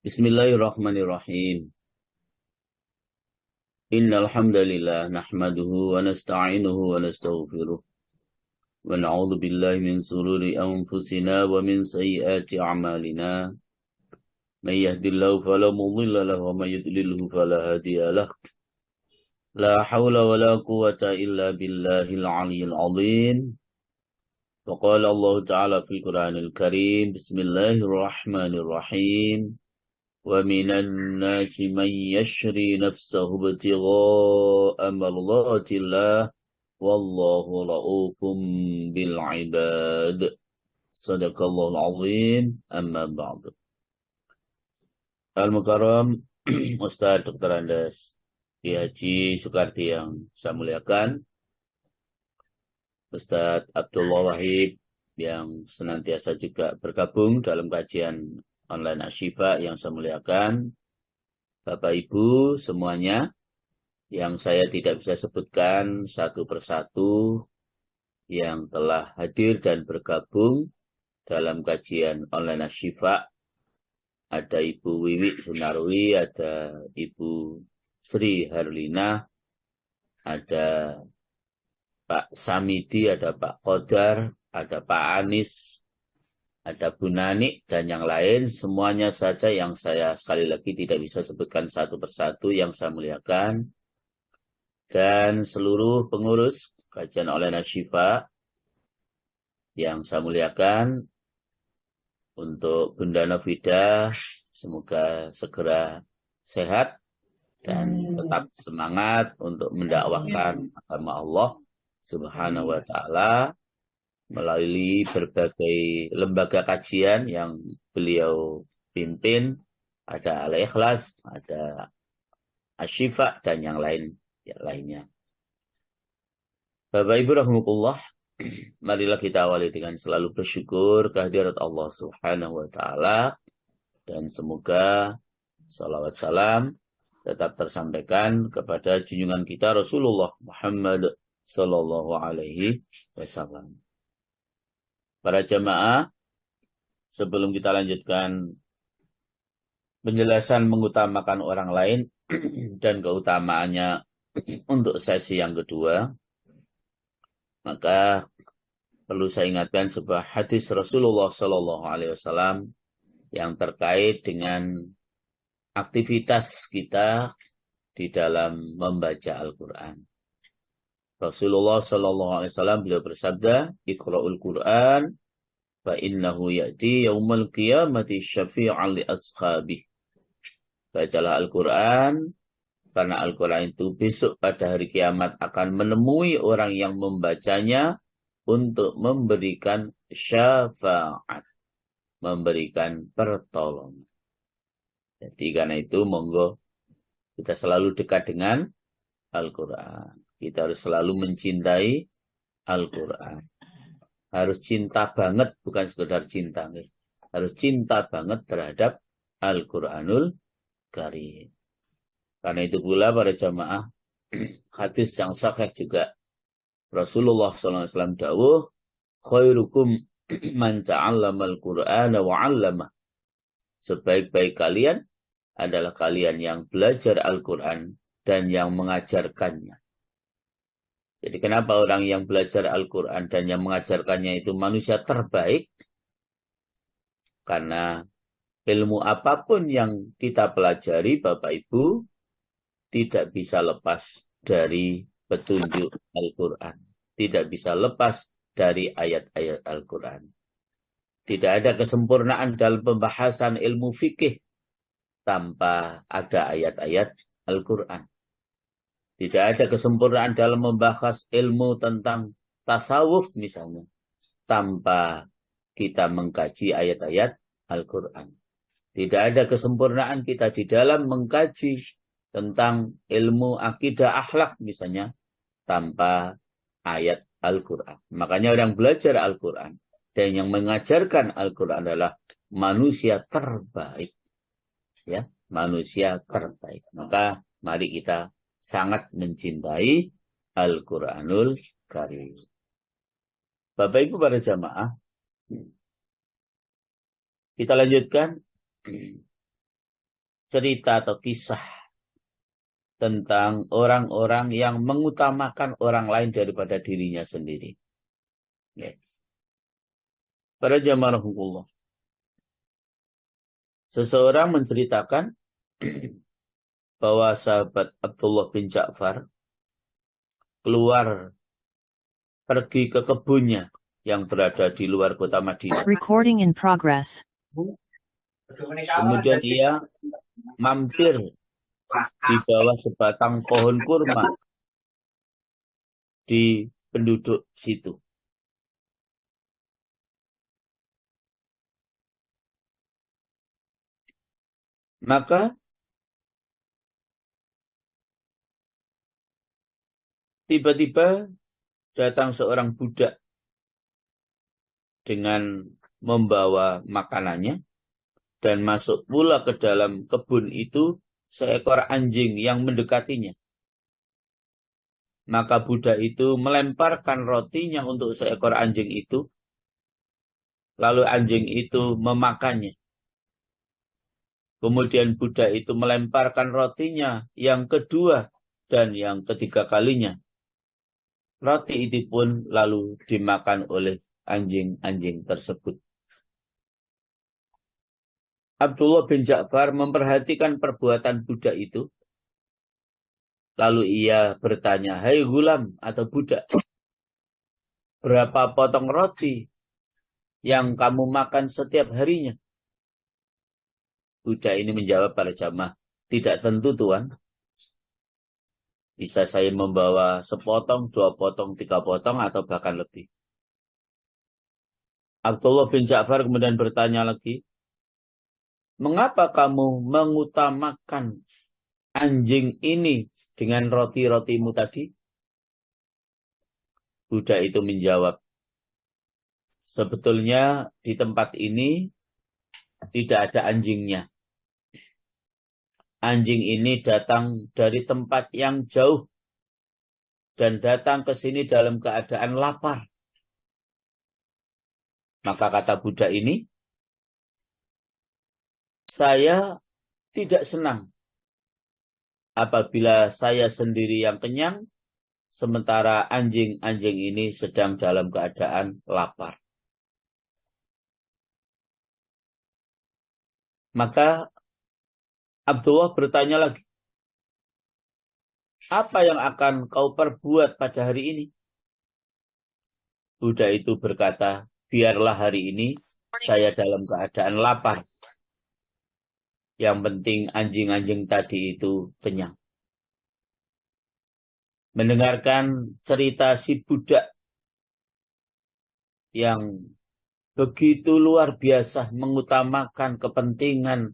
Bismillahirrahmanirrahim. Innal hamdalillah nahmaduhu wa nasta'inuhu wa nastaghfiruh wa na'udzu billahi min shururi anfusina wa min sayyiati a'malina. May yahdihillahu fala mudilla lahu wa may yudlilhu fala hadiya lahu. La haula wa la quwwata illa billahil aliyyil 'azim. Wa qala Allah ta'ala fil Qur'anil Karim, Bismillahirrahmanirrahim. ومن الناس من يشري نفسه ابتغاء مرضات الله والله رؤوف بالعباد صدق الله العظيم أما بعد. Al-Mukarram Ustaz Dr. Andes Kiai Haji Soekardi yang saya muliakan, Ustaz Abdullah Wahid yang senantiasa juga bergabung dalam kajian online Asyifa yang saya muliakan, Bapak Ibu semuanya yang saya tidak bisa sebutkan satu persatu yang telah hadir dan bergabung dalam kajian online Asyifa. Ada Ibu Wiwi Sunarwi, ada Ibu Sri Herlina, ada Pak Samidi, ada Pak Qodar, ada Pak Anis, ada Bu Nani, dan yang lain, semuanya saja yang saya sekali lagi tidak bisa sebutkan satu persatu yang saya muliakan. Dan seluruh pengurus kajian online Asyifa yang saya muliakan, untuk Bunda Novidah, semoga segera sehat dan tetap semangat untuk mendakwahkan agama Allah Subhanahu wa Ta'ala melalui berbagai lembaga kajian yang beliau pimpin. Ada Al-Ikhlas, ada Asyifa, dan yang lainnya. Bapak Ibu rahimakumullah, marilah kita awali dengan selalu bersyukur kehadirat Allah Subhanahu wa Ta'ala, dan semoga salawat salam tetap tersampaikan kepada junjungan kita Rasulullah Muhammad sallallahu alaihi wasallam. Para jamaah, sebelum kita lanjutkan penjelasan mengutamakan orang lain dan keutamaannya untuk sesi yang kedua, maka perlu saya ingatkan sebuah hadis Rasulullah Sallallahu Alaihi Wasallam yang terkait dengan aktivitas kita di dalam membaca Al-Quran. Rasulullah Sallallahu Alaihi Wasallam beliau bersabda, Iqra'ul Quran, fa innahu ya'ti yaumal qiyamati syafi'an li ashabih. Bacalah Al-Quran, karena Al-Quran itu besok pada hari kiamat akan menemui orang yang membacanya untuk memberikan syafa'at, memberikan pertolongan. Jadi karena itu monggo kita selalu dekat dengan Al-Quran. Kita harus selalu mencintai Al-Quran. Harus cinta banget, bukan sekedar cinta. Harus cinta banget terhadap Al-Quranul Karim. Karena itu pula para jamaah, hadis yang sahih juga, Rasulullah SAW dawuh, khairukum man ta'allamal Qur'ana wa 'allamah. Sebaik-baik kalian adalah kalian yang belajar Al-Quran dan yang mengajarkannya. Jadi kenapa orang yang belajar Al-Quran dan yang mengajarkannya itu manusia terbaik? Karena ilmu apapun yang kita pelajari, Bapak Ibu, tidak bisa lepas dari petunjuk Al-Quran. Tidak bisa lepas dari ayat-ayat Al-Quran. Tidak ada kesempurnaan dalam pembahasan ilmu fikih tanpa ada ayat-ayat Al-Quran. Tidak ada kesempurnaan dalam membahas ilmu tentang tasawuf misalnya, tanpa kita mengkaji ayat-ayat Al-Quran. Tidak ada kesempurnaan kita di dalam mengkaji tentang ilmu akidah akhlak misalnya, tanpa ayat Al-Quran. Makanya orang belajar Al-Quran dan yang mengajarkan Al-Quran adalah manusia terbaik. Ya, manusia terbaik. Maka mari kita sangat mencintai Al-Quranul Karim. Bapak Ibu para jamaah, kita lanjutkan cerita atau kisah tentang orang-orang yang mengutamakan orang lain daripada dirinya sendiri. Ya. Para jamaah rahimahullah. Seseorang menceritakan bahwa sahabat Abdullah bin Ja'far keluar pergi ke kebunnya yang berada di luar kota Madinah. Recording in progress. Kemudian ia mampir di bawah sebatang pohon kurma di penduduk situ. Maka tiba-tiba datang seorang budak dengan membawa makanannya dan masuk pula ke dalam kebun itu seekor anjing yang mendekatinya. Maka budak itu melemparkan rotinya untuk seekor anjing itu, lalu anjing itu memakannya. Kemudian budak itu melemparkan rotinya yang kedua dan yang ketiga kalinya. Roti itu pun lalu dimakan oleh anjing-anjing tersebut. Abdullah bin Ja'far memperhatikan perbuatan budak itu. Lalu ia bertanya, "Hai gulam atau budak, berapa potong roti yang kamu makan setiap harinya?" Budak ini menjawab pada jamaah, "Tidak tentu tuan. Bisa saya membawa sepotong, 2 potong, 3 potong, atau bahkan lebih." Abdullah bin Ja'far kemudian bertanya lagi, "Mengapa kamu mengutamakan anjing ini dengan roti-rotimu tadi?" Budak itu menjawab, "Sebetulnya di tempat ini tidak ada anjingnya. Anjing ini datang dari tempat yang jauh dan datang ke sini dalam keadaan lapar." Maka kata budak ini, "Saya tidak senang apabila saya sendiri yang kenyang, sementara anjing-anjing ini sedang dalam keadaan lapar." Maka Abdullah bertanya lagi, "Apa yang akan kau perbuat pada hari ini?" Budak itu berkata, "Biarlah hari ini saya dalam keadaan lapar. Yang penting anjing-anjing tadi itu kenyang." Mendengarkan cerita si budak yang begitu luar biasa mengutamakan kepentingan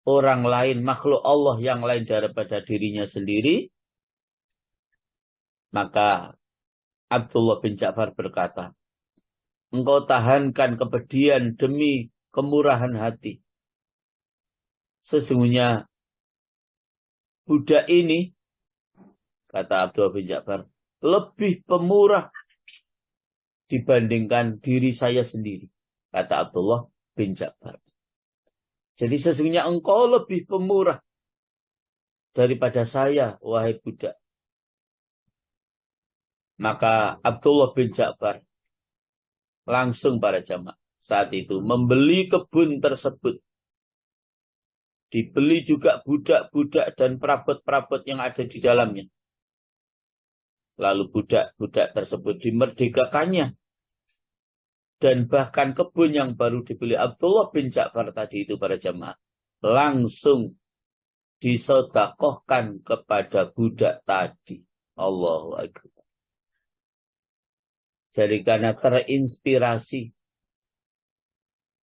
orang lain, makhluk Allah yang lain daripada dirinya sendiri, maka Abdullah bin Ja'far berkata, "Engkau tahankan kepedihan demi kemurahan hati. Sesungguhnya budak ini," kata Abdullah bin Ja'far, "lebih pemurah dibandingkan diri saya sendiri." Kata Abdullah bin Ja'far. Jadi sesungguhnya engkau lebih pemurah daripada saya, wahai budak. Maka Abdullah bin Ja'far langsung para jamaah saat itu membeli kebun tersebut. Dibeli juga budak-budak dan perabot-perabot yang ada di dalamnya. Lalu budak-budak tersebut dimerdekakannya. Dan bahkan kebun yang baru dibeli Abdullah bin Ja'far tadi itu para jamaah langsung disedekahkan kepada budak tadi. Allahu Akbar. Jadi karena terinspirasi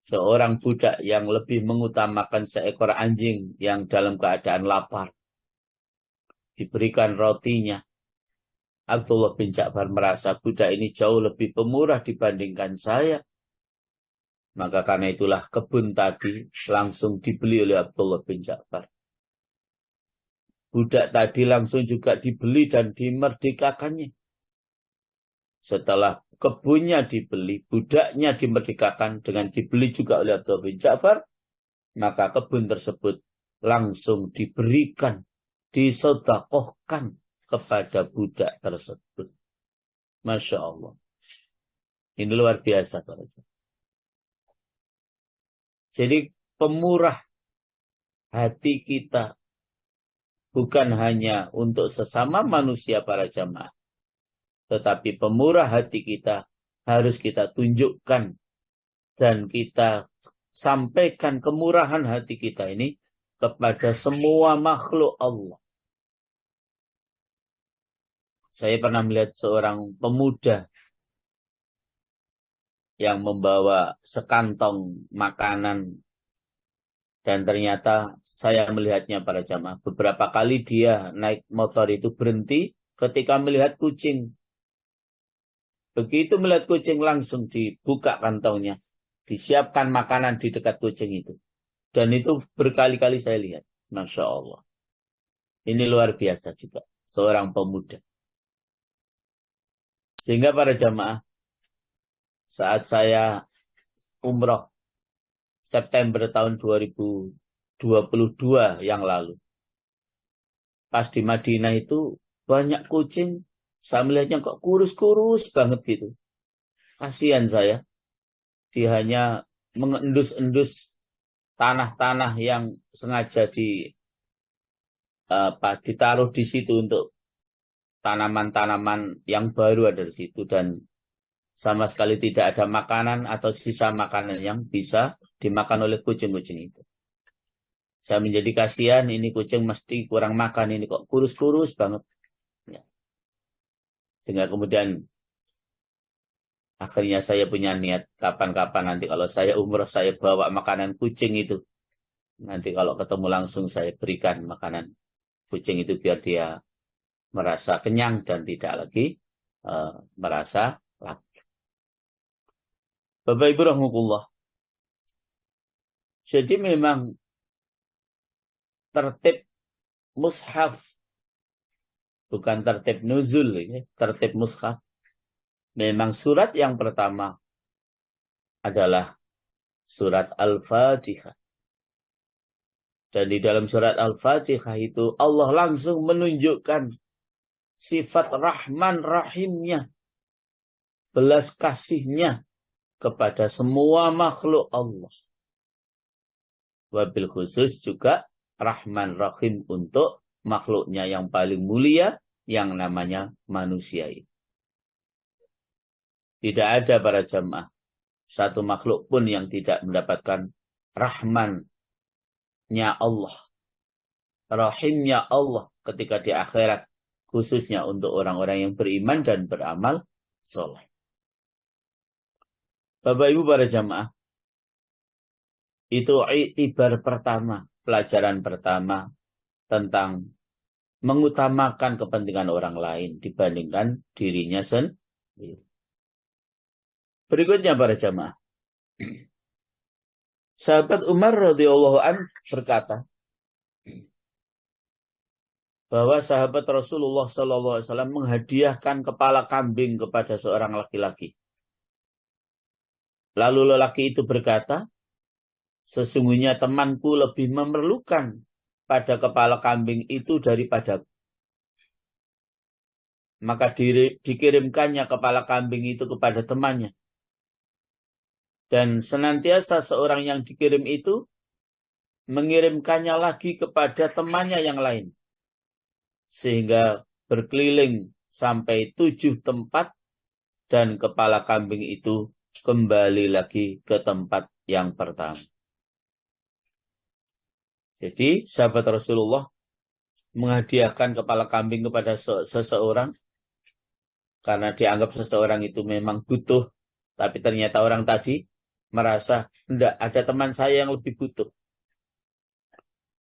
seorang budak yang lebih mengutamakan seekor anjing yang dalam keadaan lapar, diberikan rotinya, Abdullah bin Ja'far merasa budak ini jauh lebih pemurah dibandingkan saya. Maka karena itulah kebun tadi langsung dibeli oleh Abdullah bin Ja'far. Budak tadi langsung juga dibeli dan dimerdekakannya. Setelah kebunnya dibeli, budaknya dimerdekakan dengan dibeli juga oleh Abdullah bin Ja'far, maka kebun tersebut langsung diberikan, disedekahkan kepada budak tersebut. Masya Allah. Ini luar biasa. Jadi pemurah hati kita bukan hanya untuk sesama manusia para jamaah, tetapi pemurah hati kita harus kita tunjukkan dan kita sampaikan kemurahan hati kita ini kepada semua makhluk Allah. Saya pernah melihat seorang pemuda yang membawa sekantong makanan, dan ternyata saya melihatnya para jamaah. Beberapa kali dia naik motor itu berhenti ketika melihat kucing. Begitu melihat kucing langsung dibuka kantongnya, disiapkan makanan di dekat kucing itu. Dan itu berkali-kali saya lihat. Masya Allah. Ini luar biasa juga. Seorang pemuda. Sehingga para jamaah, saat saya umroh September tahun 2022 yang lalu, pas di Madinah itu banyak kucing, saya melihatnya kok kurus-kurus banget gitu. Kasihan saya, dia hanya mengendus-endus tanah-tanah yang sengaja ditaruh di situ untuk tanaman-tanaman yang baru ada di situ, dan sama sekali tidak ada makanan atau sisa makanan yang bisa dimakan oleh kucing-kucing itu. Saya menjadi kasihan, ini kucing mesti kurang makan, ini kok kurus-kurus banget. Ya. Sehingga kemudian akhirnya saya punya niat, kapan-kapan nanti kalau saya umroh, saya bawa makanan kucing itu. Nanti kalau ketemu langsung saya berikan makanan kucing itu biar dia merasa kenyang dan tidak lagi merasa lapar. Bapak Ibu rahmatullah. Jadi memang tertib mushaf, bukan tertib nuzul, ya. Tertib mushaf. Memang surat yang pertama adalah surat Al-Fatihah. Dan di dalam surat Al-Fatihah itu Allah langsung menunjukkan sifat Rahman Rahimnya, belas kasihnya kepada semua makhluk Allah. Wabil khusus juga Rahman Rahim untuk makhluknya yang paling mulia yang namanya manusia ini. Tidak ada para jamaah satu makhluk pun yang tidak mendapatkan Rahmannya Allah, Rahimnya Allah ketika di akhirat, khususnya untuk orang-orang yang beriman dan beramal soleh. Bapak Ibu para jamaah, itu iktibar pertama, pelajaran pertama tentang mengutamakan kepentingan orang lain dibandingkan dirinya sendiri. Berikutnya para jamaah, sahabat Umar radhiyallahu an berkata bahwa sahabat Rasulullah SAW menghadiahkan kepala kambing kepada seorang laki-laki. Lalu lelaki itu berkata, sesungguhnya temanku lebih memerlukan pada kepala kambing itu daripada. Maka dikirimkannya kepala kambing itu kepada temannya. Dan senantiasa seorang yang dikirim itu mengirimkannya lagi kepada temannya yang lain. Sehingga berkeliling sampai 7 tempat dan kepala kambing itu kembali lagi ke tempat yang pertama. Jadi sahabat Rasulullah menghadiahkan kepala kambing kepada seseorang karena dianggap seseorang itu memang butuh, tapi ternyata orang tadi merasa enggak, ada teman saya yang lebih butuh.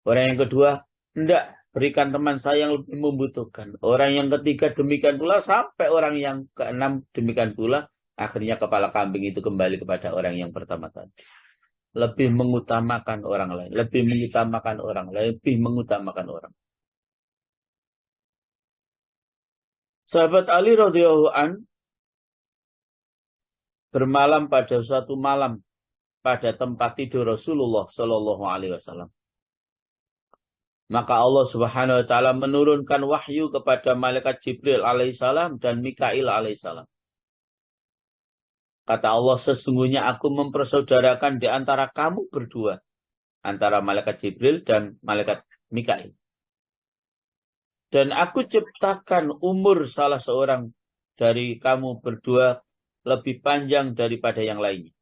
Orang yang kedua, enggak, berikan teman saya yang lebih membutuhkan. Orang yang ketiga demikian pula, sampai orang yang keenam demikian pula. Akhirnya kepala kambing itu kembali kepada orang yang pertama tadi. Lebih mengutamakan orang lain. Lebih mengutamakan orang lain. Lebih mengutamakan orang. Sahabat Ali radhiyallahu an bermalam pada suatu malam pada tempat tidur Rasulullah Shallallahu Alaihi Wasallam. Maka Allah Subhanahu wa taala menurunkan wahyu kepada malaikat Jibril alaihissalam dan Mikail alaihissalam. Kata Allah, sesungguhnya aku mempersaudarakan di antara kamu berdua, antara malaikat Jibril dan malaikat Mikail. Dan aku ciptakan umur salah seorang dari kamu berdua lebih panjang daripada yang lainnya.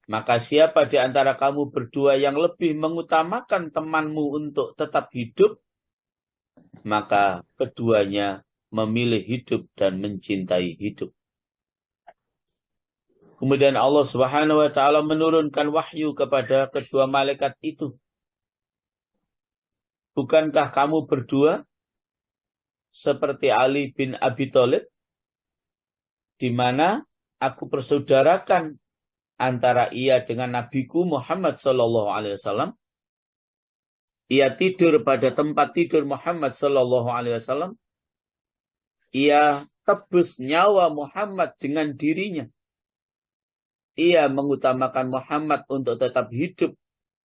Maka siapa di antara kamu berdua yang lebih mengutamakan temanmu untuk tetap hidup, maka keduanya memilih hidup dan mencintai hidup. Kemudian Allah Subhanahu wa taala menurunkan wahyu kepada kedua malaikat itu. Bukankah kamu berdua seperti Ali bin Abi Thalib, di mana aku persaudarakan antara ia dengan nabiku Muhammad sallallahu alaihi wasallam. Ia tidur pada tempat tidur Muhammad sallallahu alaihi wasallam. Ia tebus nyawa Muhammad dengan dirinya. Ia mengutamakan Muhammad untuk tetap hidup,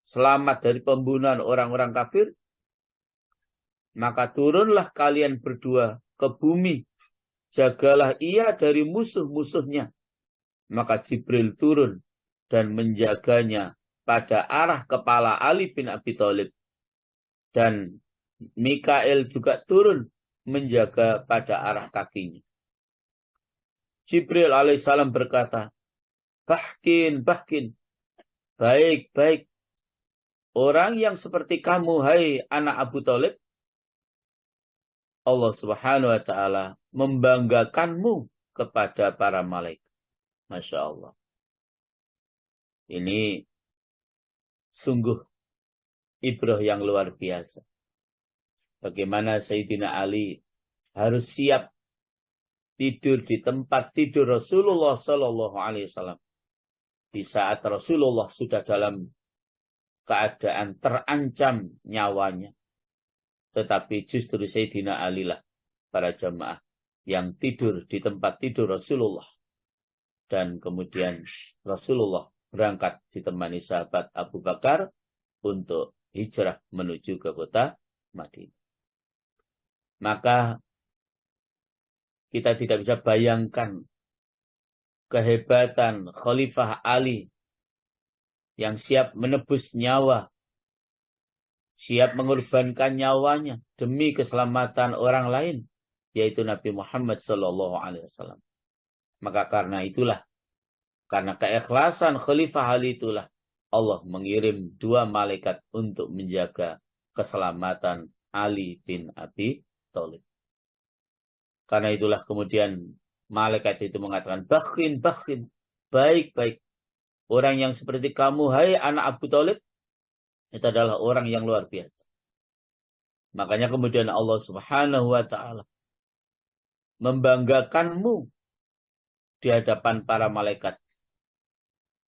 selamat dari pembunuhan orang-orang kafir. Maka turunlah kalian berdua ke bumi. Jagalah ia dari musuh-musuhnya. Maka Jibril turun dan menjaganya pada arah kepala Ali bin Abi Thalib. Dan Mikail juga turun menjaga pada arah kakinya. Jibril alaihissalam berkata, bahkin, baik. Orang yang seperti kamu, hai anak Abu Thalib, Allah Subhanahu wa taala membanggakanmu kepada para malaikat. Masya Allah. Ini sungguh ibrah yang luar biasa. Bagaimana Sayyidina Ali harus siap tidur di tempat tidur Rasulullah Sallallahu Alaihi Wasallam di saat Rasulullah sudah dalam keadaan terancam nyawanya. Tetapi justru Sayyidina Ali lah para jamaah yang tidur di tempat tidur Rasulullah. Dan kemudian Rasulullah berangkat ditemani sahabat Abu Bakar untuk hijrah menuju ke kota Madinah. Maka kita tidak bisa bayangkan kehebatan Khalifah Ali yang siap menebus nyawa, siap mengorbankan nyawanya demi keselamatan orang lain, yaitu Nabi Muhammad SAW. Maka karena itulah, karena keikhlasan Khalifah Ali itulah, Allah mengirim dua malaikat untuk menjaga keselamatan Ali bin Abi Thalib. Karena itulah kemudian malaikat itu mengatakan, bakin, baik. Orang yang seperti kamu, hai anak Abu Thalib, itu adalah orang yang luar biasa. Makanya kemudian Allah Subhanahu wa taala membanggakanmu di hadapan para malaikat.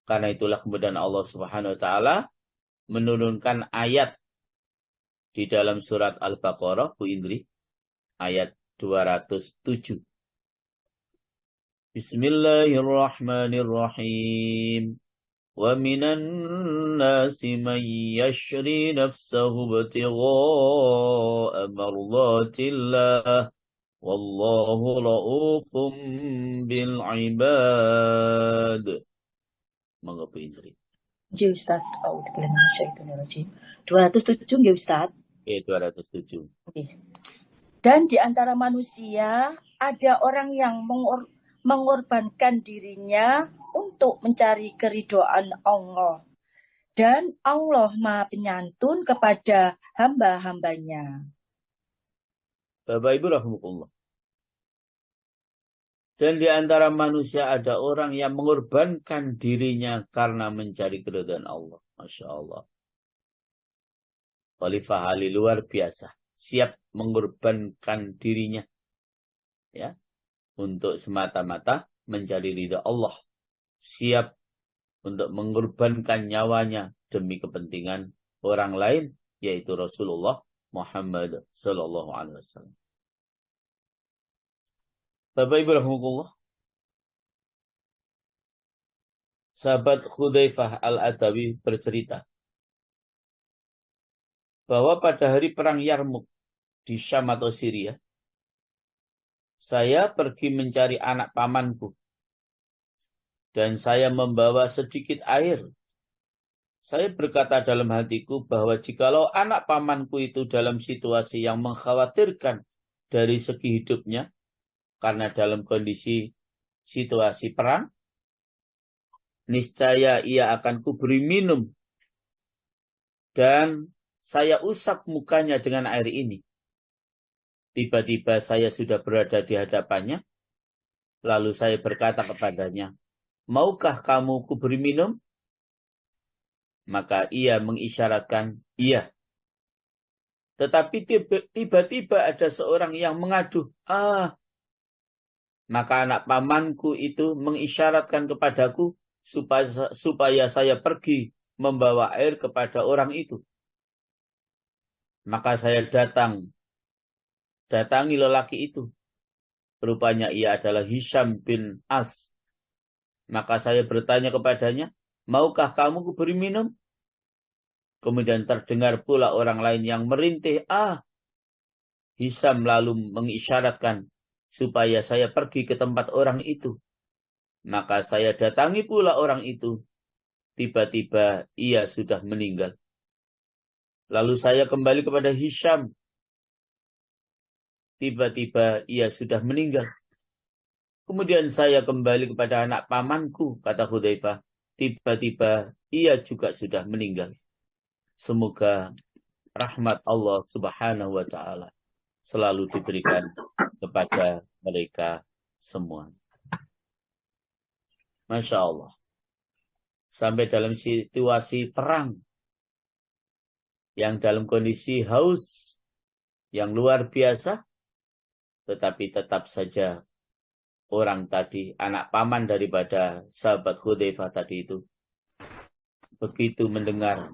Karena itulah kemudian Allah Subhanahu wa taala menurunkan ayat di dalam surat Al-Baqarah, Bu Indri, ayat 207. Bismillahirrahmanirrahim. Wa minan nasi man yashri nafsahu ibtigha'a mardatillah. Wallahu ra'ufum bil ibad. Monggo Bu Indri. Ji Ustaz, auzubillahi minasyaitonirrajim. 207 nggih Ustaz. 207. Dan di antara manusia ada orang yang mengorbankan dirinya untuk mencari keridhaan Allah. Dan Allah Maha Penyantun kepada hamba-hambanya. Bapak Ibu rahimahullah. Dan di antara manusia ada orang yang mengorbankan dirinya karena mencari keridhaan Allah. Masya Allah. Khalifah Ali luar biasa. Siap mengorbankan dirinya. Ya, untuk semata-mata mencari ridha Allah. Siap untuk mengorbankan nyawanya demi kepentingan orang lain, yaitu Rasulullah Muhammad Sallallahu Alaihi Wasallam. Bapak Ibu rahimahullah, sahabat Hudzaifah Al-Adawi bercerita, bahwa pada hari perang Yarmuk di Syam atau Syria, saya pergi mencari anak pamanku dan saya membawa sedikit air. Saya berkata dalam hatiku bahwa jikalau anak pamanku itu dalam situasi yang mengkhawatirkan dari segi hidupnya, karena dalam kondisi situasi perang, niscaya ia akan kuberi minum dan saya usap mukanya dengan air ini. Tiba-tiba saya sudah berada di hadapannya, lalu saya berkata kepadanya, maukah kamu kuberi minum? Maka ia mengisyaratkan, iya. Tetapi tiba-tiba ada seorang yang mengaduh, maka anak pamanku itu mengisyaratkan kepadaku supaya saya pergi membawa air kepada orang itu. Maka saya datangi lelaki itu. Rupanya ia adalah Hisham bin As. Maka saya bertanya kepadanya, maukah kamu kuberi minum? Kemudian terdengar pula orang lain yang merintih, Hisham lalu mengisyaratkan supaya saya pergi ke tempat orang itu. Maka saya datangi pula orang itu. Tiba-tiba ia sudah meninggal. Lalu saya kembali kepada Hisham. Tiba-tiba ia sudah meninggal. Kemudian saya kembali kepada anak pamanku, kata Hudzaifah. Tiba-tiba ia juga sudah meninggal. Semoga rahmat Allah Subhanahu wa ta'ala selalu diberikan kepada mereka semua. Masya Allah. Sampai dalam situasi perang, yang dalam kondisi haus, yang luar biasa, tetapi tetap saja orang tadi, anak paman daripada sahabat Hudzaifah tadi itu, begitu mendengar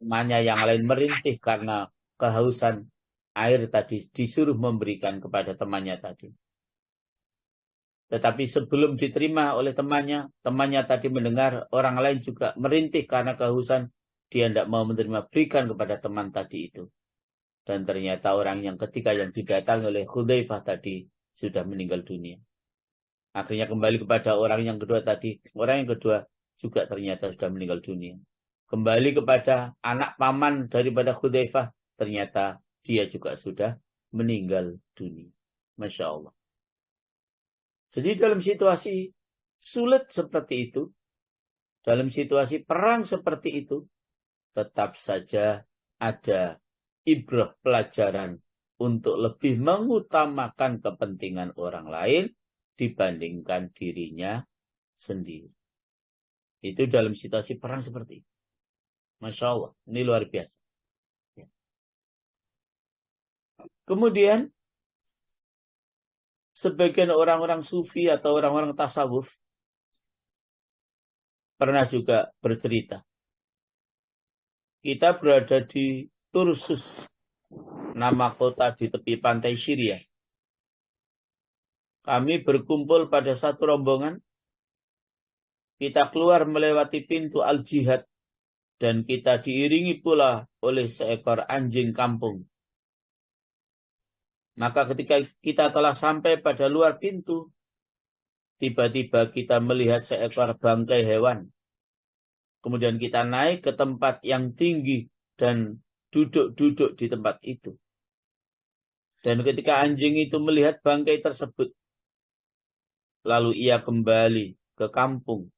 temannya yang lain merintih karena kehausan, air tadi disuruh memberikan kepada temannya tadi. Tetapi sebelum diterima oleh temannya tadi mendengar orang lain juga merintih karena kehausan, dia tidak mau menerima, berikan kepada teman tadi itu. Dan ternyata orang yang ketika yang didatangi oleh Hudzaifah tadi sudah meninggal dunia. Akhirnya kembali kepada orang yang kedua tadi. Orang yang kedua juga ternyata sudah meninggal dunia. Kembali kepada anak paman daripada Hudzaifah, ternyata dia juga sudah meninggal dunia. Masya Allah. Jadi dalam situasi sulit seperti itu, dalam situasi perang seperti itu, tetap saja ada ibrah pelajaran untuk lebih mengutamakan kepentingan orang lain dibandingkan dirinya sendiri. Itu dalam situasi perang seperti itu. Masya Allah, ini luar biasa. Kemudian, sebagian orang-orang sufi atau orang-orang tasawuf pernah juga bercerita. Kita berada di Tursus, nama kota di tepi pantai Syria. Kami berkumpul pada satu rombongan. Kita keluar melewati pintu Al-Jihad dan kita diiringi pula oleh seekor anjing kampung. Maka ketika kita telah sampai pada luar pintu, tiba-tiba kita melihat seekor bangkai hewan. Kemudian kita naik ke tempat yang tinggi dan duduk-duduk di tempat itu. Dan ketika anjing itu melihat bangkai tersebut, lalu ia kembali ke kampung.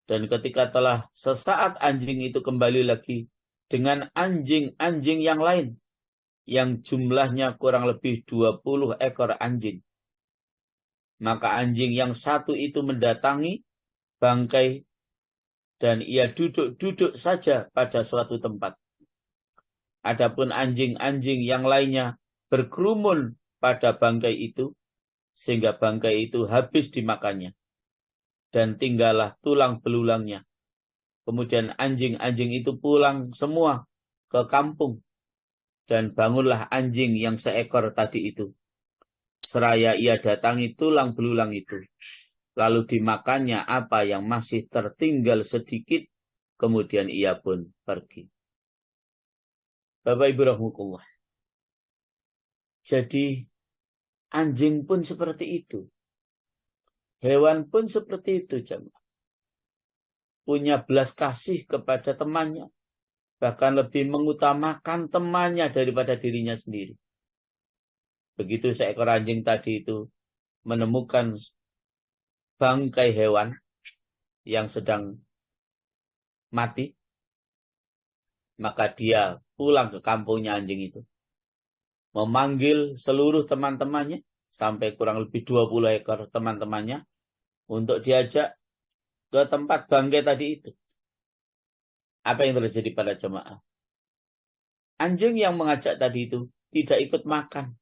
Dan ketika telah sesaat anjing itu kembali lagi dengan anjing-anjing yang lain, yang jumlahnya kurang lebih 20 ekor anjing. Maka anjing yang satu itu mendatangi bangkai dan ia duduk-duduk saja pada suatu tempat. Adapun anjing-anjing yang lainnya berkerumun pada bangkai itu, sehingga bangkai itu habis dimakannya. Dan tinggallah tulang belulangnya. Kemudian anjing-anjing itu pulang semua ke kampung. Dan bangunlah anjing yang seekor tadi itu. Seraya ia datangi tulang belulang itu. Lalu dimakannya apa yang masih tertinggal sedikit. Kemudian ia pun pergi. Bapak Ibu rahmatullah. Jadi anjing pun seperti itu. Hewan pun seperti itu, jemaah. Punya belas kasih kepada temannya. Bahkan lebih mengutamakan temannya daripada dirinya sendiri. Begitu seekor anjing tadi itu menemukan bangkai hewan yang sedang mati, maka dia pulang ke kampungnya anjing itu. Memanggil seluruh teman-temannya, sampai kurang lebih 20 ekor teman-temannya, untuk diajak ke tempat bangkai tadi itu. Apa yang terjadi pada jemaah? Anjing yang mengajak tadi itu tidak ikut makan.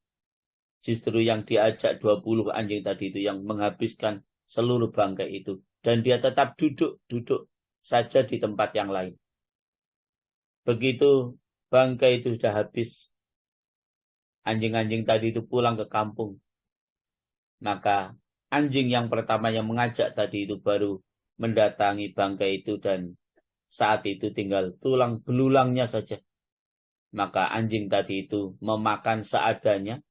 Justru yang diajak 20 anjing tadi itu yang menghabiskan seluruh bangkai itu. Dan dia tetap duduk saja di tempat yang lain. Begitu bangkai itu sudah habis, anjing-anjing tadi itu pulang ke kampung. Maka anjing yang pertama yang mengajak tadi itu baru mendatangi bangkai itu dan saat itu tinggal tulang belulangnya saja. Maka anjing tadi itu memakan seadanya,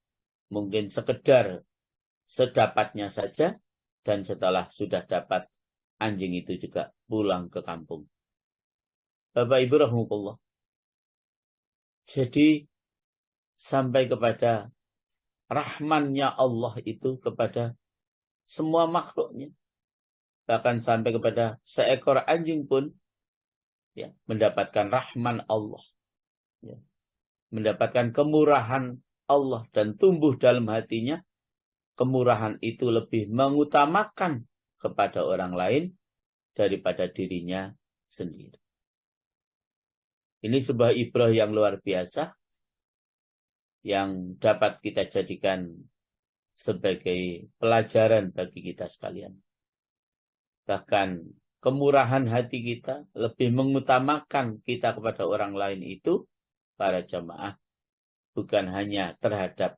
mungkin sekedar sedapatnya saja, dan setelah sudah dapat, anjing itu juga pulang ke kampung. Bapak Ibu rahmatullah. Jadi sampai kepada rahmannya Allah itu kepada semua makhluknya. Bahkan sampai kepada seekor anjing pun ya, mendapatkan rahman Allah. Ya, mendapatkan kemurahan Allah dan tumbuh dalam hatinya. Kemurahan itu lebih mengutamakan kepada orang lain daripada dirinya sendiri. Ini sebuah ibrah yang luar biasa yang dapat kita jadikan sebagai pelajaran bagi kita sekalian. Bahkan kemurahan hati kita lebih mengutamakan kita kepada orang lain itu, para jamaah, bukan hanya terhadap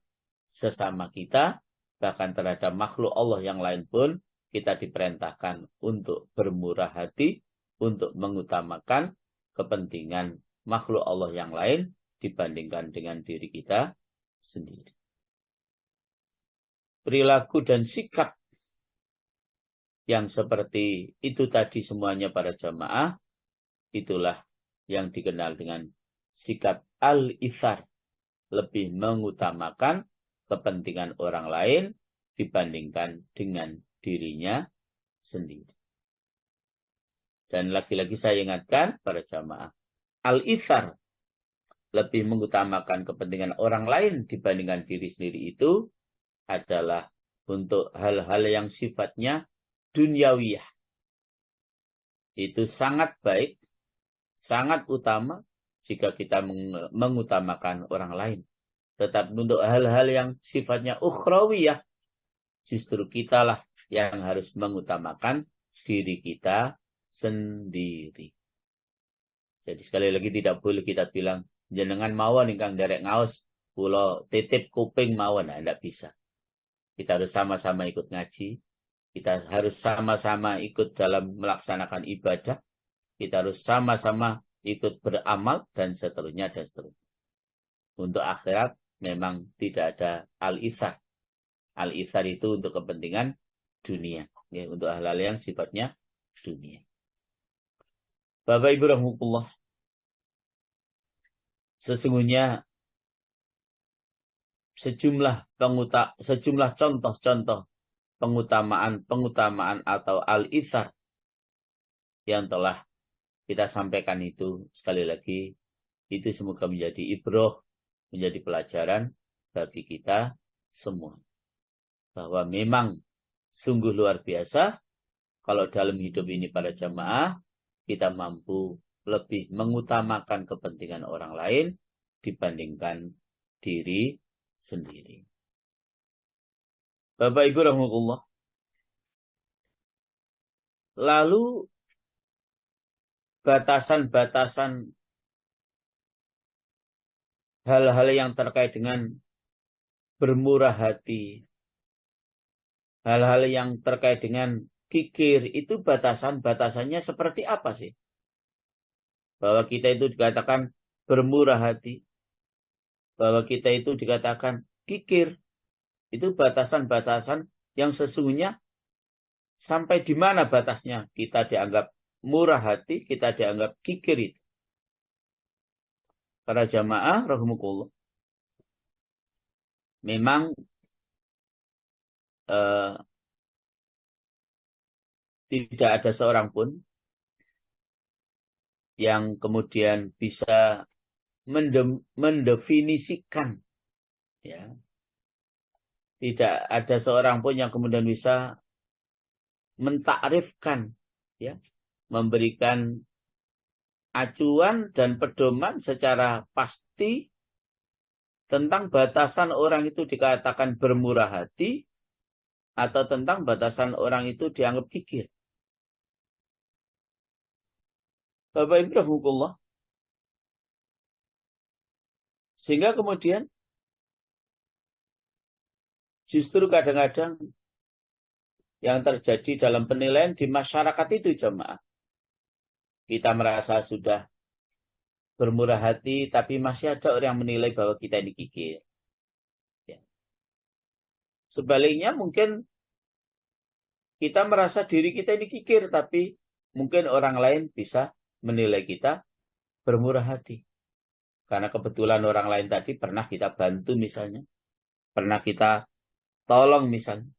sesama kita, bahkan terhadap makhluk Allah yang lain pun kita diperintahkan untuk bermurah hati, untuk mengutamakan kepentingan makhluk Allah yang lain dibandingkan dengan diri kita sendiri. Perilaku dan sikap yang seperti itu tadi semuanya para jamaah, itulah yang dikenal dengan sikap al-ithar, lebih mengutamakan kepentingan orang lain dibandingkan dengan dirinya sendiri. Dan lagi-lagi saya ingatkan para jamaah, al-ithar, lebih mengutamakan kepentingan orang lain dibandingkan diri sendiri itu adalah untuk hal-hal yang sifatnya duniawiyah. Itu sangat baik, sangat utama jika kita mengutamakan orang lain. Tetapi untuk hal-hal yang sifatnya ukhrawiyah, justru kitalah yang harus mengutamakan diri kita sendiri. Jadi sekali lagi tidak boleh kita bilang, jenengan mawon ingkang derek ngaos, kula titip kuping mawon, nah, tidak bisa. Kita harus sama-sama ikut ngaji, kita harus sama-sama ikut dalam melaksanakan ibadah, kita harus sama-sama ikut beramal, dan seterusnya, dan seterusnya. Untuk akhirat memang tidak ada al-ithar. Al-ithar itu untuk kepentingan dunia, ya, untuk hal-hal yang sifatnya dunia. Bapak Ibu rahmatullah, sesungguhnya sejumlah contoh-contoh pengutamaan atau al-ithar yang telah kita sampaikan itu, sekali lagi, itu semoga menjadi ibrah, menjadi pelajaran bagi kita semua. Bahwa memang sungguh luar biasa kalau dalam hidup ini para jamaah kita mampu lebih mengutamakan kepentingan orang lain dibandingkan diri sendiri. Bapak Ibu rahmatullah. Lalu batasan-batasan hal-hal yang terkait dengan bermurah hati, hal-hal yang terkait dengan kikir, itu batasannya seperti apa sih? Bahwa kita itu dikatakan bermurah hati. bahwa kita itu dikatakan kikir. Itu batasan-batasan yang sesungguhnya sampai di mana batasnya kita dianggap murah hati, kita dianggap kikir itu. Para jamaah rahimakumullah. Memang tidak ada seorang pun yang kemudian bisa mendefinisikan, ya. Tidak ada seorang pun yang kemudian bisa mentakrifkan, ya, memberikan acuan dan pedoman secara pasti tentang batasan orang itu dikatakan bermurah hati atau tentang batasan orang itu dianggap kikir. Bapak Ibu rahimahullah. Sehingga kemudian justru kadang-kadang yang terjadi dalam penilaian di masyarakat itu jamaah. Kita merasa sudah bermurah hati, tapi masih ada orang yang menilai bahwa kita ini kikir. Ya. Sebaliknya mungkin kita merasa diri kita ini kikir, tapi mungkin orang lain bisa menilai kita bermurah hati. Karena kebetulan orang lain tadi pernah kita bantu misalnya. Pernah kita tolong misalnya.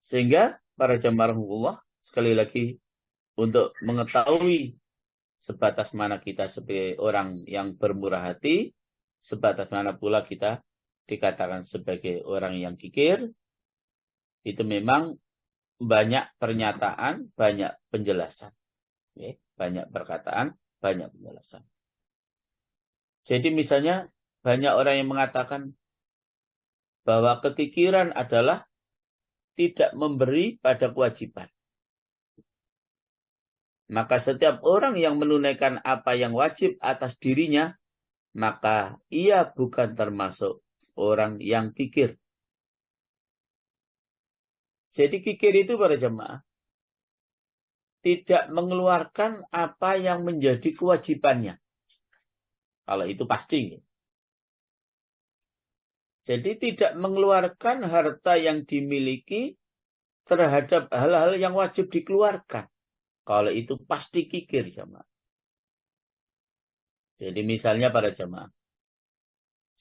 Sehingga para jamaah Allah sekali lagi untuk mengetahui sebatas mana kita sebagai orang yang bermurah hati, sebatas mana pula kita dikatakan sebagai orang yang kikir, itu memang banyak pernyataan, banyak penjelasan. Ya, banyak perkataan, banyak penjelasan. Jadi misalnya banyak orang yang mengatakan bahwa kekikiran adalah tidak memberi pada kewajiban. Maka setiap orang yang menunaikan apa yang wajib atas dirinya, maka ia bukan termasuk orang yang kikir. Jadi kikir itu para jemaah tidak mengeluarkan apa yang menjadi kewajibannya. Kalau itu pasti. Jadi tidak mengeluarkan harta yang dimiliki terhadap hal-hal yang wajib dikeluarkan. Kalau itu pasti kikir jemaah. Jadi misalnya para jemaah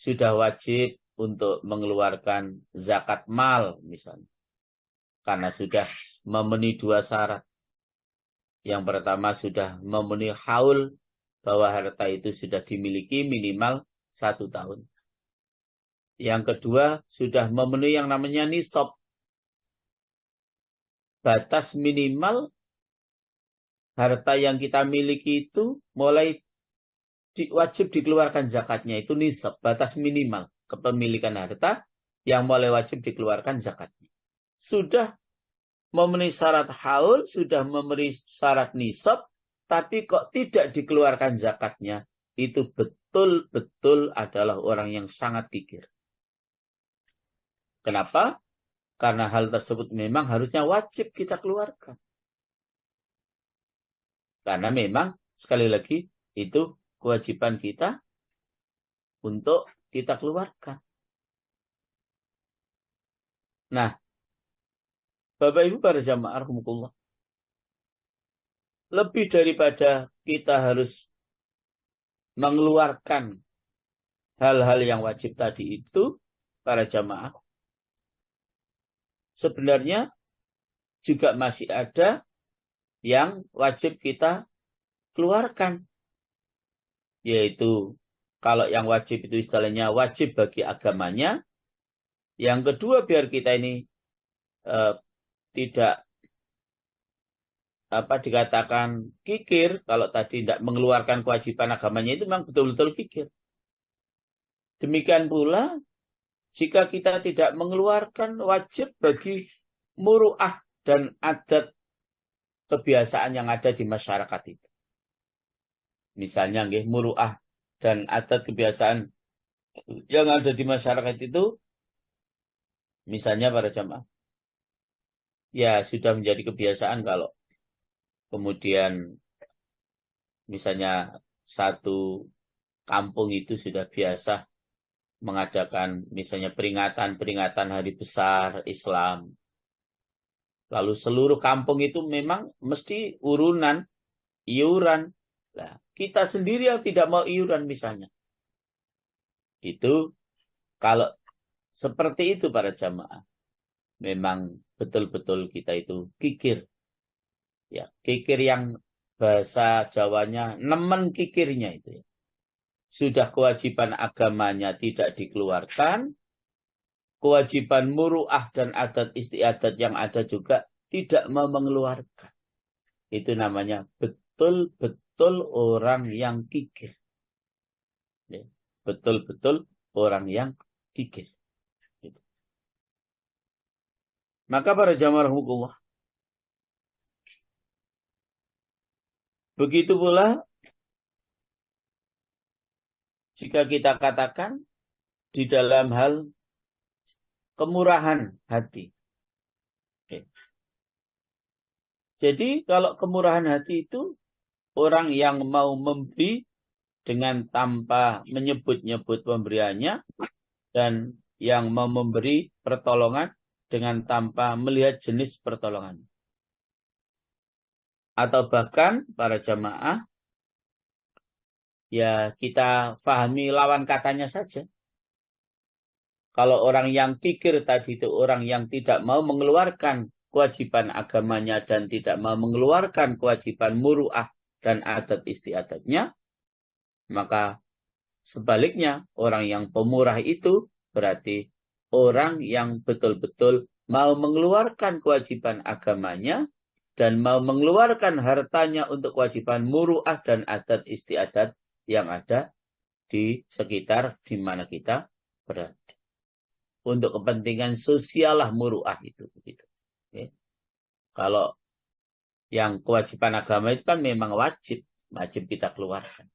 sudah wajib untuk mengeluarkan zakat mal misalnya. Karena sudah memenuhi 2 syarat. Yang pertama sudah memenuhi haul bahwa harta itu sudah dimiliki minimal 1 tahun. Yang kedua sudah memenuhi yang namanya nisab. Batas minimal harta yang kita miliki itu mulai wajib dikeluarkan zakatnya. Itu nisab, batas minimal kepemilikan harta yang mulai wajib dikeluarkan zakatnya. Sudah memenuhi syarat haul, sudah memenuhi syarat nisab, tapi kok tidak dikeluarkan zakatnya. Itu betul-betul adalah orang yang sangat kikir. Kenapa? Karena hal tersebut memang harusnya wajib kita keluarkan. Karena memang sekali lagi itu kewajiban kita untuk kita keluarkan. Nah, Bapak Ibu para jamaah rahimakumullah, lebih daripada kita harus mengeluarkan hal-hal yang wajib tadi itu, para jamaah, sebenarnya juga masih ada yang wajib kita keluarkan. Yaitu, kalau yang wajib itu istilahnya wajib bagi agamanya. Yang kedua, biar kita ini tidak dikatakan kikir. Kalau tadi tidak mengeluarkan kewajiban agamanya itu memang betul-betul kikir. Demikian pula, jika kita tidak mengeluarkan wajib bagi muru'ah dan adat kebiasaan yang ada di masyarakat itu. Misalnya muru'ah dan adat kebiasaan yang ada di masyarakat itu, misalnya para jamaah, ya sudah menjadi kebiasaan kalau kemudian misalnya satu kampung itu sudah biasa mengadakan misalnya peringatan hari besar Islam. Lalu seluruh kampung itu memang mesti urunan, iuran. Nah, kita sendiri yang tidak mau iuran misalnya. Itu kalau seperti itu para jamaah. Memang betul-betul kita itu kikir. Ya, kikir yang bahasa Jawanya nemen kikirnya itu ya. Sudah kewajiban agamanya tidak dikeluarkan, kewajiban muru'ah dan adat istiadat yang ada juga tidak mau mengeluarkan. Itu namanya betul-betul orang yang kikir. Ya, betul-betul orang yang kikir. Gitu. Maka para jamaah rahimahullah, begitu pula jika kita katakan di dalam hal kemurahan hati. Oke. Jadi kalau kemurahan hati itu orang yang mau memberi dengan tanpa menyebut-nyebut pemberiannya dan yang mau memberi pertolongan dengan tanpa melihat jenis pertolongan. Atau bahkan para jamaah ya kita pahami lawan katanya saja. Kalau orang yang kikir tadi itu orang yang tidak mau mengeluarkan kewajiban agamanya dan tidak mau mengeluarkan kewajiban muru'ah dan adat istiadatnya, maka sebaliknya orang yang pemurah itu berarti orang yang betul-betul mau mengeluarkan kewajiban agamanya dan mau mengeluarkan hartanya untuk kewajiban muru'ah dan adat istiadat yang ada di sekitar di mana kita berada. Untuk kepentingan sosial lah muru'ah itu begitu. Oke. Kalau yang kewajiban agama itu kan memang wajib kita keluarkan.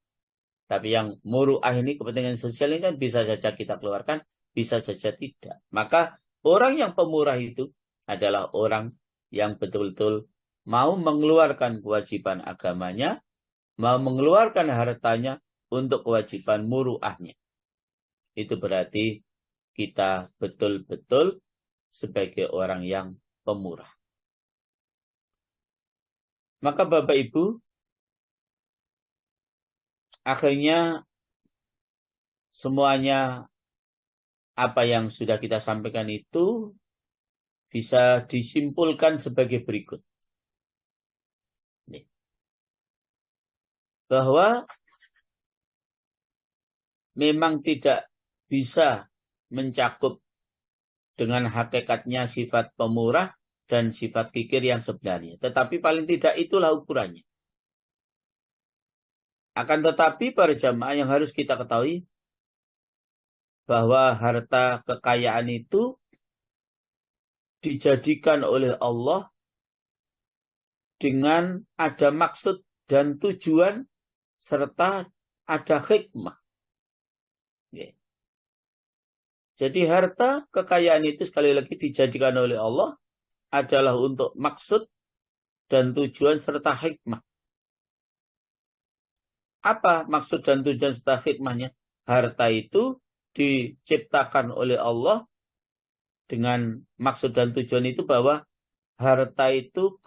Tapi yang muru'ah ini kepentingan sosial ini kan bisa saja kita keluarkan, bisa saja tidak. Maka orang yang pemurah itu adalah orang yang betul-betul mau mengeluarkan kewajiban agamanya, mau mengeluarkan hartanya untuk kewajiban muru'ahnya. Itu berarti kita betul-betul sebagai orang yang pemurah. Maka Bapak Ibu, akhirnya semuanya apa yang sudah kita sampaikan itu bisa disimpulkan sebagai berikut. Bahwa memang tidak bisa mencakup dengan hakikatnya sifat pemurah dan sifat kikir yang sebenarnya. Tetapi paling tidak itulah ukurannya. Akan tetapi para jamaah yang harus kita ketahui bahwa harta kekayaan itu dijadikan oleh Allah dengan ada maksud dan tujuan serta ada hikmah. Jadi harta kekayaan itu sekali lagi dijadikan oleh Allah adalah untuk maksud dan tujuan serta hikmah. Apa maksud dan tujuan serta hikmahnya? Harta itu diciptakan oleh Allah dengan maksud dan tujuan itu bahwa harta itu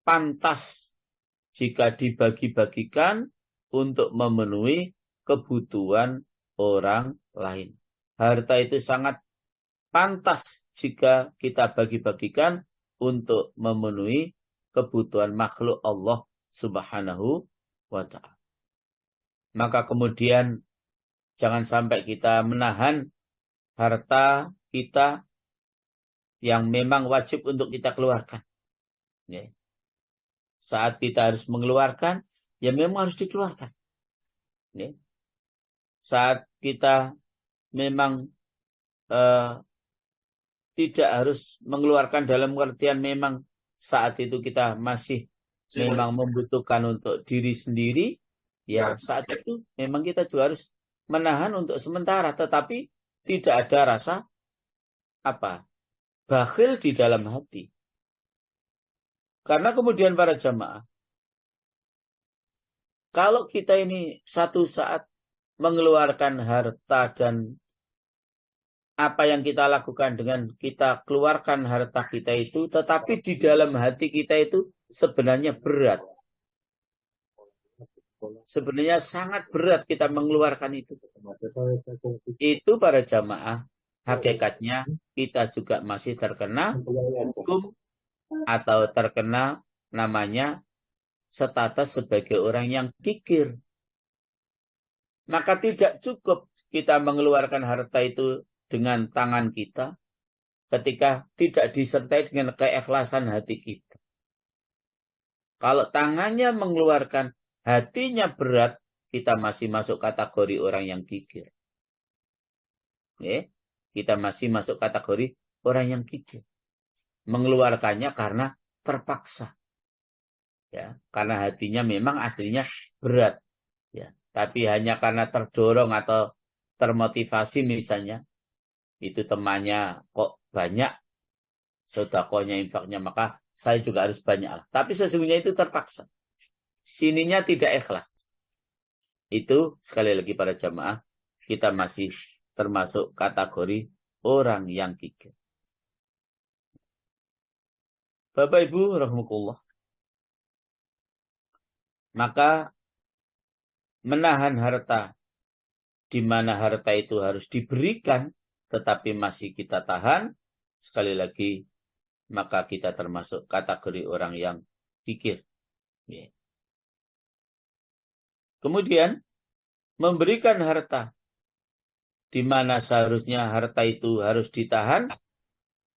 pantas jika dibagi-bagikan untuk memenuhi kebutuhan orang lain. Harta itu sangat pantas jika kita bagi-bagikan untuk memenuhi kebutuhan makhluk Allah Subhanahu wa ta'ala. Maka kemudian jangan sampai kita menahan harta kita yang memang wajib untuk kita keluarkan. Ya. Saat kita harus mengeluarkan, ya memang harus dikeluarkan. Ya. Saat kita memang tidak harus mengeluarkan dalam pengertian memang saat itu kita masih memang membutuhkan untuk diri sendiri, ya saat itu memang kita juga harus menahan untuk sementara, tetapi tidak ada rasa bakhil di dalam hati. Karena kemudian para jamaah, kalau kita ini satu saat mengeluarkan harta dan apa yang kita lakukan dengan kita keluarkan harta kita itu, tetapi di dalam hati kita itu sebenarnya berat. Sebenarnya sangat berat kita mengeluarkan itu. Itu para jamaah, hakikatnya kita juga masih terkena hukum atau terkena namanya status sebagai orang yang kikir. Maka tidak cukup kita mengeluarkan harta itu dengan tangan kita ketika tidak disertai dengan keikhlasan hati kita. Kalau tangannya mengeluarkan, hatinya berat, kita masih masuk kategori orang yang kikir. Kita masih masuk kategori orang yang kikir. Mengeluarkannya karena terpaksa. Ya, karena hatinya memang aslinya berat. Ya, tapi hanya karena terdorong atau termotivasi misalnya, itu temannya kok banyak, sedekahnya, infaknya, maka saya juga harus banyak. Tapi sesungguhnya itu terpaksa. Sininya tidak ikhlas. Itu sekali lagi para jamaah, kita masih termasuk kategori orang yang kikir. Bapak Ibu rahimakumullah. Maka menahan harta, di mana harta itu harus diberikan, tetapi masih kita tahan, sekali lagi, maka kita termasuk kategori orang yang kikir. Kemudian, memberikan harta, di mana seharusnya harta itu harus ditahan,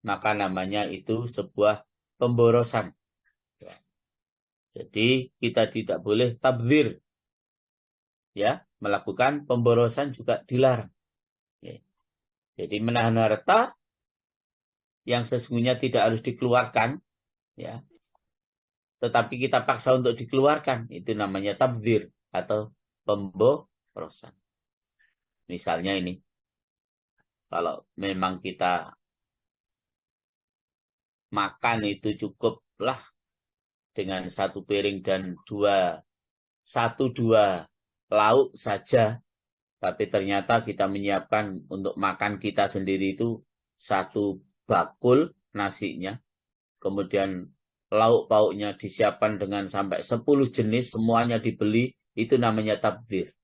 maka namanya itu sebuah pemborosan. Jadi, kita tidak boleh tabdzir. Ya, melakukan pemborosan juga dilarang. Jadi menahan harta yang sesungguhnya tidak harus dikeluarkan, ya, tetapi kita paksa untuk dikeluarkan, itu namanya tabdzir atau pemborosan. Misalnya ini, kalau memang kita makan itu cukuplah dengan satu piring dan satu dua lauk saja, tapi ternyata kita menyiapkan untuk makan kita sendiri itu satu bakul nasinya, kemudian lauk pauknya disiapkan dengan sampai 10 jenis, semuanya dibeli, itu namanya tabdzir.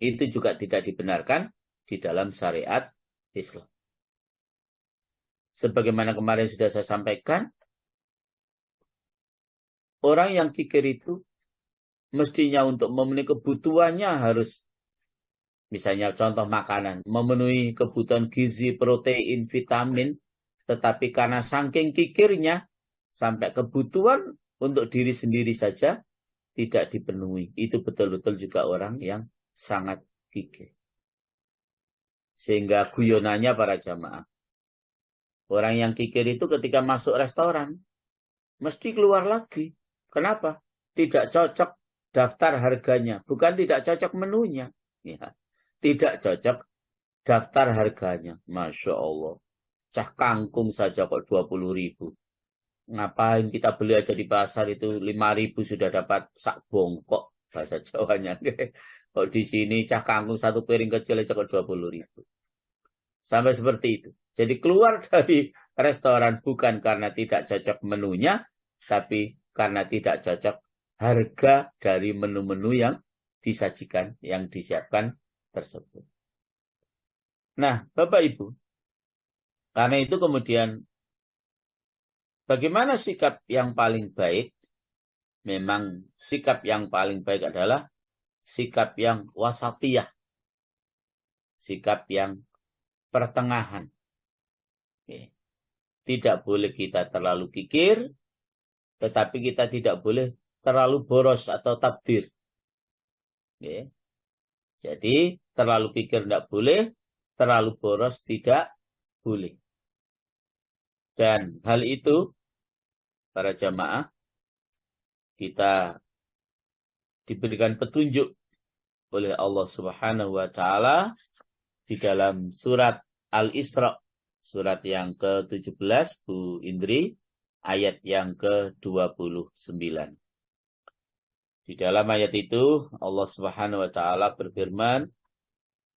Itu juga tidak dibenarkan di dalam syariat Islam. Sebagaimana kemarin sudah saya sampaikan, orang yang kikir itu mestinya untuk memenuhi kebutuhannya harus, misalnya contoh makanan, memenuhi kebutuhan gizi, protein, vitamin, tetapi karena saking kikirnya, sampai kebutuhan untuk diri sendiri saja tidak dipenuhi. Itu betul-betul juga orang yang sangat kikir. Sehingga guyonannya para jamaah, orang yang kikir itu ketika masuk restoran, mesti keluar lagi. Kenapa? Tidak cocok daftar harganya. Bukan tidak cocok menunya. Ya. Tidak cocok daftar harganya. Masya Allah. Cah kangkung saja kok 20.000. Ngapain kita beli aja di pasar itu 5.000 sudah dapat sak bongkok. Bahasa Jawanya. Kok di sini cah kangkung satu piring kecil aja kok 20.000. Sampai seperti itu. Jadi keluar dari restoran bukan karena tidak cocok menunya, tapi karena tidak cocok harga dari menu-menu yang disajikan, yang disiapkan tersebut. Nah, Bapak Ibu, karena itu kemudian bagaimana sikap yang paling baik? Memang sikap yang paling baik adalah sikap yang wasatiyah. Sikap yang pertengahan. Tidak boleh kita terlalu kikir, tetapi kita tidak boleh terlalu boros atau tabdir. Jadi terlalu kikir tidak boleh, terlalu boros tidak boleh. Dan hal itu, para jamaah, kita diberikan petunjuk oleh Allah Subhanahu wa Ta'ala di dalam surat Al-Isra, surat yang ke-17, Bu Indri, ayat yang ke-29. Di dalam ayat itu Allah Subhanahu wa Ta'ala berfirman,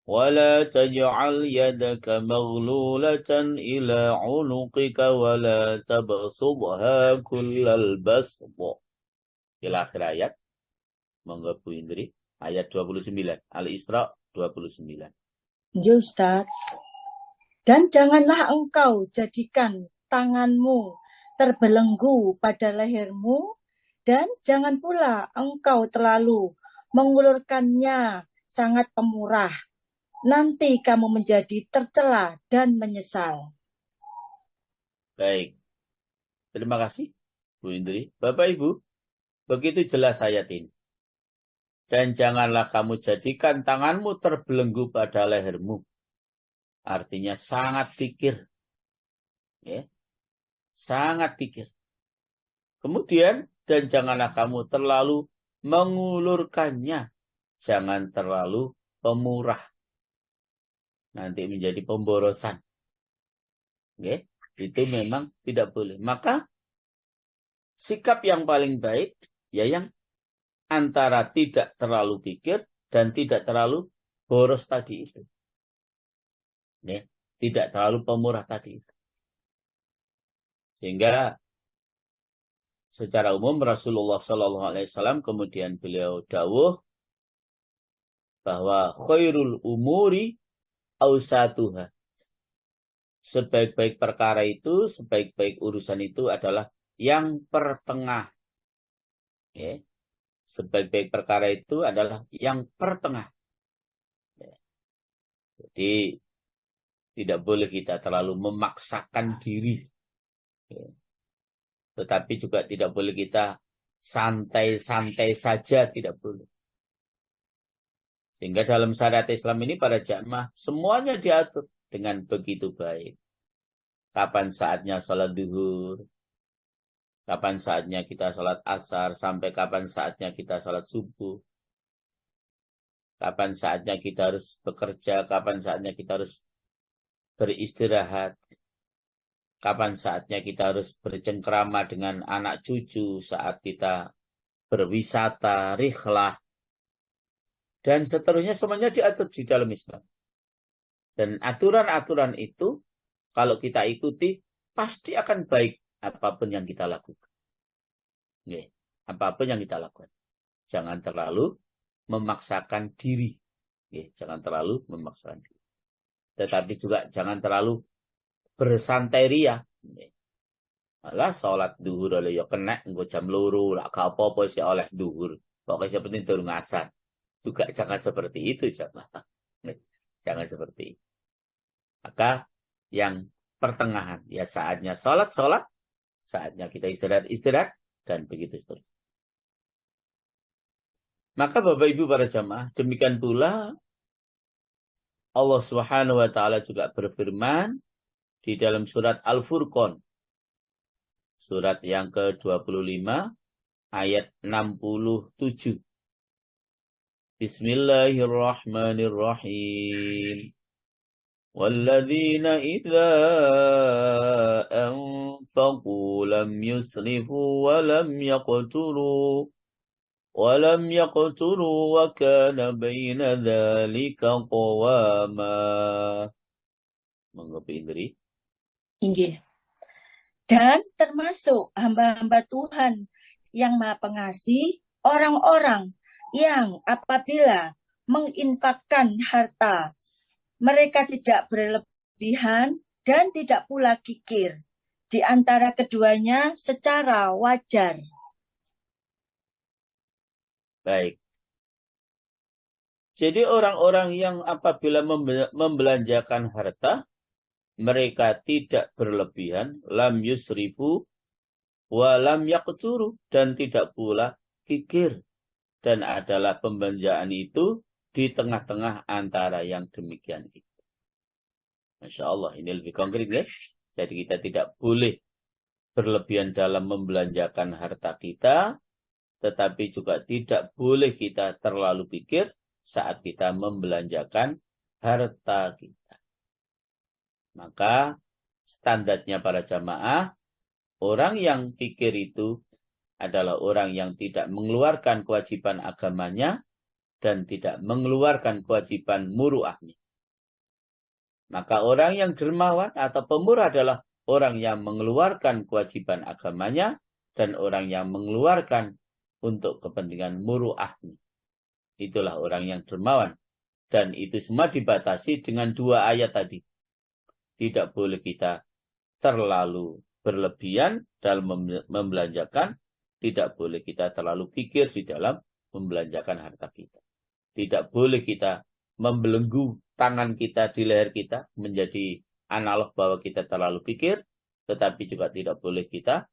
ولا تجعل يدك مغلولة إلى عنقك ولا تبسطها كل البسط. Ila akhir ayat. Monggo Bu Indri. Ayat 29. Al-Isra 29. Ya Ustaz. Dan janganlah engkau jadikan tanganmu terbelenggu pada lehermu, dan jangan pula engkau terlalu mengulurkannya sangat pemurah. Nanti kamu menjadi tercela dan menyesal. Baik. Terima kasih, Bu Indri. Bapak Ibu, begitu jelas ayat ini. Dan janganlah kamu jadikan tanganmu terbelenggu pada lehermu. Artinya sangat pikir. Ya. Sangat pikir. Kemudian, dan janganlah kamu terlalu mengulurkannya. Jangan terlalu pemurah. Nanti menjadi pemborosan. Ya. Itu memang tidak boleh. Maka, sikap yang paling baik, ya yang antara tidak terlalu pikir dan tidak terlalu boros tadi itu. Ya, tidak terlalu pemurah tadi itu. Sehingga secara umum Rasulullah SAW kemudian beliau dawuh bahwa khairul umuri awsatuha. Sebaik-baik perkara itu, sebaik-baik urusan itu adalah yang pertengah. Ya. Sebaik-baik perkara itu adalah yang pertengah. Ya. Jadi tidak boleh kita terlalu memaksakan diri. Ya. Tetapi juga tidak boleh kita santai-santai saja, tidak boleh. Sehingga dalam syariat Islam ini para jamaah semuanya diatur dengan begitu baik. Kapan saatnya sholat duhur, kapan saatnya kita sholat asar, sampai kapan saatnya kita sholat subuh. Kapan saatnya kita harus bekerja, kapan saatnya kita harus beristirahat. Kapan saatnya kita harus bercengkrama dengan anak cucu saat kita berwisata, rihlah. Dan seterusnya semuanya diatur di dalam Islam. Dan aturan-aturan itu kalau kita ikuti pasti akan baik apapun yang kita lakukan. Oke. Apapun yang kita lakukan. Jangan terlalu memaksakan diri. Oke. Jangan terlalu memaksakan diri. Tetapi juga jangan terlalu bersantai ria. Malah sholat duhur oleh ya kena engko jam loro lah gak apa-apa sih oleh duhur. Pokoknya yang penting durung asar. Juga jangan seperti itu, jamaah. Jangan seperti itu. Maka yang pertengahan ya saatnya sholat, saatnya kita istirahat dan begitu seterusnya. Maka Bapak Ibu para jamaah, demikian pula Allah Subhanahu wa taala juga berfirman di dalam surat Al-Furqan. Surat yang ke-25 ayat 67. Bismillahirrahmanirrahim. وَالَّذِينَ إِذَا أَنفَقُوا لَمْ يُسْرِفُوا وَلَمْ يَقْتُرُوا وَكَانَ بَيْنَ ذَلِكَ قَوَامًا. Monggo Indri. Inggih. Dan termasuk hamba-hamba Tuhan yang Maha Pengasih, orang-orang yang apabila menginfakkan harta, mereka tidak berlebihan dan tidak pula kikir. Di antara keduanya secara wajar. Baik. Jadi orang-orang yang apabila membelanjakan harta, mereka tidak berlebihan, lam yusrifu, wa lam yaqturu, dan tidak pula kikir. Dan adalah pembelanjaan itu di tengah-tengah antara yang demikian itu. Masya Allah, ini lebih konkret ya. Jadi kita tidak boleh berlebihan dalam membelanjakan harta kita, tetapi juga tidak boleh kita terlalu pikir saat kita membelanjakan harta kita. Maka standarnya para jamaah, orang yang pikir itu adalah orang yang tidak mengeluarkan kewajiban agamanya dan tidak mengeluarkan kewajiban muru'ahnya. Maka orang yang dermawan atau pemurah adalah orang yang mengeluarkan kewajiban agamanya dan orang yang mengeluarkan untuk kepentingan muru'ahnya. Itulah orang yang dermawan. Dan itu semua dibatasi dengan 2 ayat tadi. Tidak boleh kita terlalu berlebihan dalam membelanjakan. Tidak boleh kita terlalu pikir di dalam membelanjakan harta kita. Tidak boleh kita membelenggu tangan kita di leher kita menjadi analog bahwa kita terlalu pikir. Tetapi juga tidak boleh kita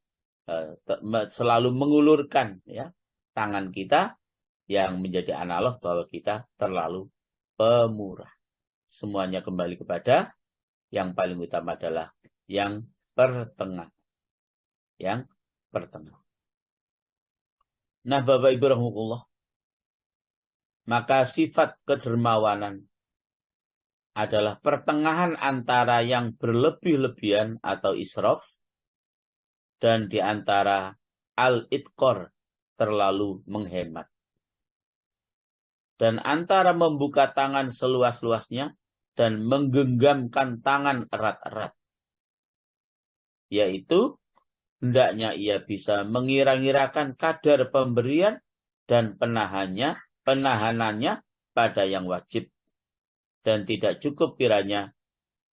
selalu mengulurkan ya, tangan kita yang menjadi analog bahwa kita terlalu pemurah. Semuanya kembali kepada yang paling utama adalah yang pertengah. Yang pertengah. Nah, Bapak Ibu rahimahullah, maka sifat kedermawanan adalah pertengahan antara yang berlebih-lebihan atau israf dan di antara al-itqor, terlalu menghemat. Dan antara membuka tangan seluas-luasnya dan menggenggamkan tangan erat-erat. Yaitu, hendaknya ia bisa mengira-ngirakan kadar pemberian dan penahanannya pada yang wajib. Dan tidak cukup kiranya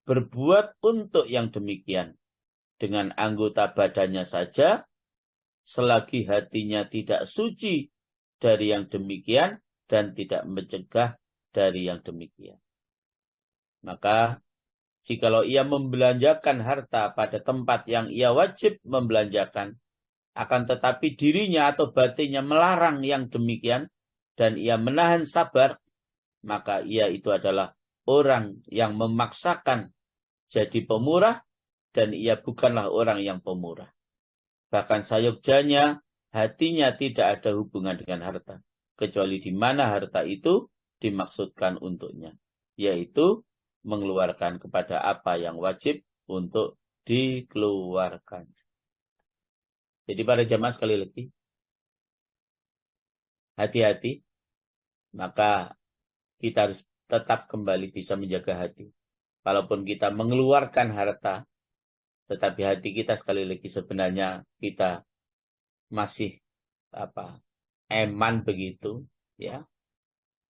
berbuat untuk yang demikian. Dengan anggota badannya saja, selagi hatinya tidak suci dari yang demikian, dan tidak mencegah dari yang demikian. Maka, jikalau ia membelanjakan harta pada tempat yang ia wajib membelanjakan, akan tetapi dirinya atau batinnya melarang yang demikian, dan ia menahan sabar, maka ia itu adalah orang yang memaksakan jadi pemurah, dan ia bukanlah orang yang pemurah. Bahkan sayogjanya, hatinya tidak ada hubungan dengan harta, kecuali di mana harta itu dimaksudkan untuknya, yaitu mengeluarkan kepada apa yang wajib untuk dikeluarkan. Jadi para jamaah sekali lagi, hati-hati, maka kita harus tetap kembali bisa menjaga hati. Walaupun kita mengeluarkan harta, tetapi hati kita sekali lagi sebenarnya kita masih eman begitu, ya.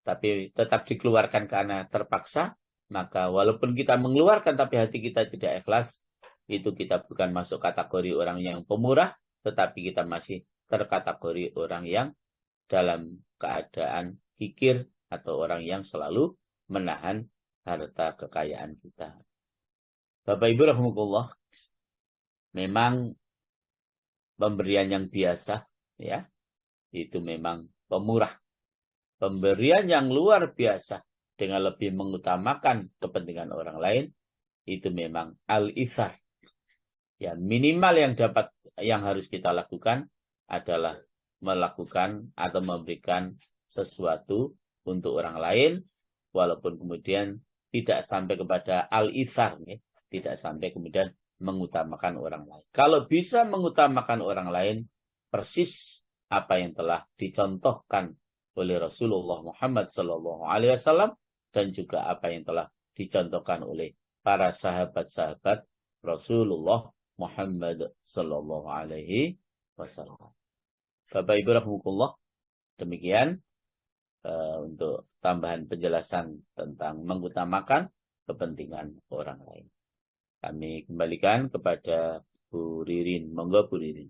Tapi tetap dikeluarkan karena terpaksa, maka walaupun kita mengeluarkan tapi hati kita tidak ikhlas, itu kita bukan masuk kategori orang yang pemurah, tetapi kita masih terkategori orang yang dalam keadaan kikir atau orang yang selalu menahan harta kekayaan kita. Bapak Ibu rahimakumullah, memang pemberian yang biasa, ya, itu memang pemurah. Pemberian yang luar biasa dengan lebih mengutamakan kepentingan orang lain, itu memang al-ithar. Ya, minimal yang harus kita lakukan adalah melakukan atau memberikan sesuatu untuk orang lain, walaupun kemudian tidak sampai kepada al-ithar, ya. Tidak sampai kemudian mengutamakan orang lain. Kalau bisa mengutamakan orang lain, persis apa yang telah dicontohkan oleh Rasulullah Muhammad SAW dan juga apa yang telah dicontohkan oleh para sahabat-sahabat Rasulullah Muhammad SAW. Bapak Ibu rahimahullah, demikian untuk tambahan penjelasan tentang mengutamakan kepentingan orang lain. Kami kembalikan kepada Bu Ririn. Monggo Bu Ririn.